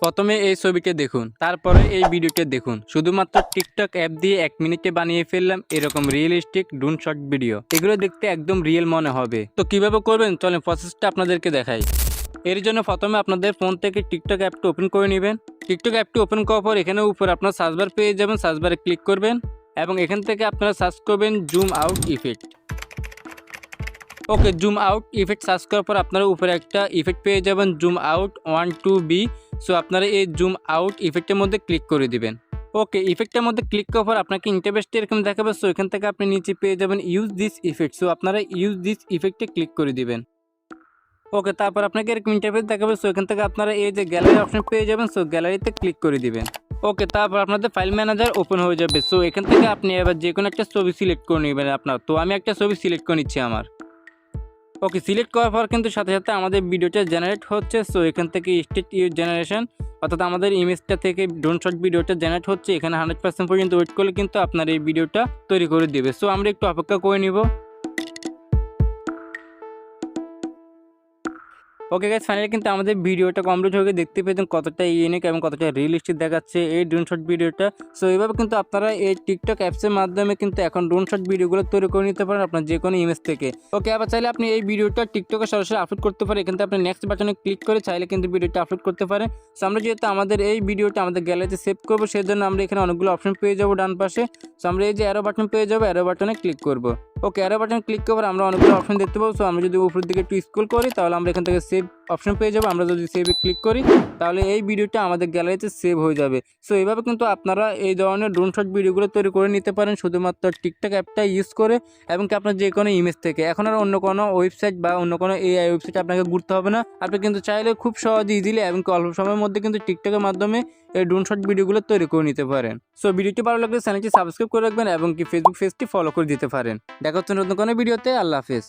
প্রথমে এই ছবিকে দেখুন, তারপরে এই ভিডিওকে দেখুন। শুধুমাত্র টিকটক অ্যাপ দিয়ে 1 মিনিটে বানিয়ে ফেললাম এরকম রিয়েলিস্টিক ড্রোন শট ভিডিও। এগুলো দেখতে একদম রিয়েল মনে হবে। তো কিভাবে করবেন চলেন প্রসেসটা আপনাদেরকে দেখাই। এর জন্য প্রথমে আপনাদের ফোন থেকে টিকটক অ্যাপটি ওপেন করে নেবেন। টিকটক অ্যাপটি ওপেন করার পর এখানে উপর আপনার সার্চবার পেয়ে যাবেন, সার্চবারে ক্লিক করবেন এবং এখান থেকে আপনারা সার্চ করবেন জুম আউট ইফেক্ট। ওকে, জুম আউট ইফেক্ট সার্চ করার পর আপনারা উপরে একটা ইফেক্ট পেয়ে যাবেন জুম আউট 1-2B। সো আপনারা এই জুম আউট ইফেক্টের মধ্যে ক্লিক করে দিবেন। ওকে, ইফেক্টের মধ্যে ক্লিক করার পর আপনাকে ইন্টারফেসটা এরকম দেখাবে। সো এখান থেকে আপনি নিচে পেয়ে যাবেন ইউজ দিস ইফেক্ট। সো আপনারা ইউজ দিস ইফেক্টে ক্লিক করে দিবেন। ওকে, তারপর আপনাকে এরকম ইন্টারফেস দেখাবে। সো এখান থেকে আপনারা এই যে গ্যালারি অপশন পেয়ে যাবেন। সো গ্যালারিতে ক্লিক করে দিবেন। ওকে, তারপর আপনাদের ফাইল ম্যানেজার ওপেন হয়ে যাবে। সো এখান থেকে আপনি এবার যে কোনো একটা ছবি সিলেক্ট করে নেবেন আপনার। তো আমি একটা ছবি সিলেক্ট করে নিচ্ছি আমার। ওকে, সিলেক্ট করার পর কিন্তু সাথে সাথে আমাদের ভিডিওটা জেনারেট হচ্ছে। সো এখান থেকে স্টেট ইউজ জেনারেশন, অর্থাৎ আমাদের ইমেজটা থেকে ড্রোন শট ভিডিওটা জেনারেট হচ্ছে। এখানে 100% পর্যন্ত ওয়েট করলে কিন্তু আপনার এই ভিডিওটা তৈরি করে দেবে। সো আমরা একটু অপেক্ষা করে নিব। ওকে গাইস, ফাইনালি কিন্তু আমাদের ভিডিওটা কমপ্লিট হয়ে গিয়ে দেখতে পেতেন কতটা ইউনিক এবং কতটা রিয়েলিস্টিক দেখাচ্ছে এই ড্রোন শট ভিডিওটা। সো এইভাবে কিন্তু আপনারা এই টিকটক অ্যাপসের মাধ্যমে কিন্তু এখন ড্রোন শট ভিডিওগুলো তৈরি করে নিতে পারেন আপনার যে কোনো ইমেজ থেকে। ওকে, আবার চাইলে আপনি এই ভিডিওটা টিকটকে সরাসরি আপলোড করতে পারেন। এখান থেকে আপনি নেক্সট বাটনে ক্লিক করে চাইলে কিন্তু ভিডিওটা আপলোড করতে পারেন। সো আমরা যেহেতু আমাদের এই ভিডিওটা আমাদের গ্যালারিতে সেভ করবো, সেই জন্য আমরা এখানে অনেকগুলো অপশন পেয়ে যাবো ডান পাশে। সো আমরা এই যে অ্যারো বাটন পেয়ে যাবো, অ্যারো বাটনে ক্লিক করবো। ওকে, অ্যারো বাটন ক্লিক করার আমরা অনেকগুলো অপশন দেখতে পাবো। সো আমরা যদি উপরের দিকে একটু স্ক্রল করি তাহলে আমরা এখান থেকে সেভ অপশন পেয়ে যাবো। আমরা যদি সেভে ক্লিক করি তাহলে এই ভিডিওটা আমাদের গ্যালারিতে সেভ হয়ে যাবে। সো এইভাবে কিন্তু আপনারা এই ধরনের ড্রোন শট ভিডিওগুলো তৈরি করে নিতে পারেন শুধুমাত্র টিকটক অ্যাপটা ইউজ করে এবং কি আপনার যে কোনো ইমেজ থেকে। এখন আর অন্য কোনো ওয়েবসাইট বা অন্য কোনো এআই ওয়েবসাইট আপনাকে ঘুরতে হবে না। আপনি কিন্তু চাইলে খুব সহজে ইজিলি এবং অল্প সময়ের মধ্যে কিন্তু টিকটকের মাধ্যমে এই ড্রোন শট ভিডিওগুলো তৈরি করে নিতে পারেন। সো ভিডিওটি ভালো লাগলে চ্যানেলটি সাবস্ক্রাইব করে রাখবেন এবং কি ফেসবুক পেজটি ফলো করে দিতে পারেন। দেখা হচ্ছে নতুন কোনো ভিডিওতে। আল্লাহ হাফেজ।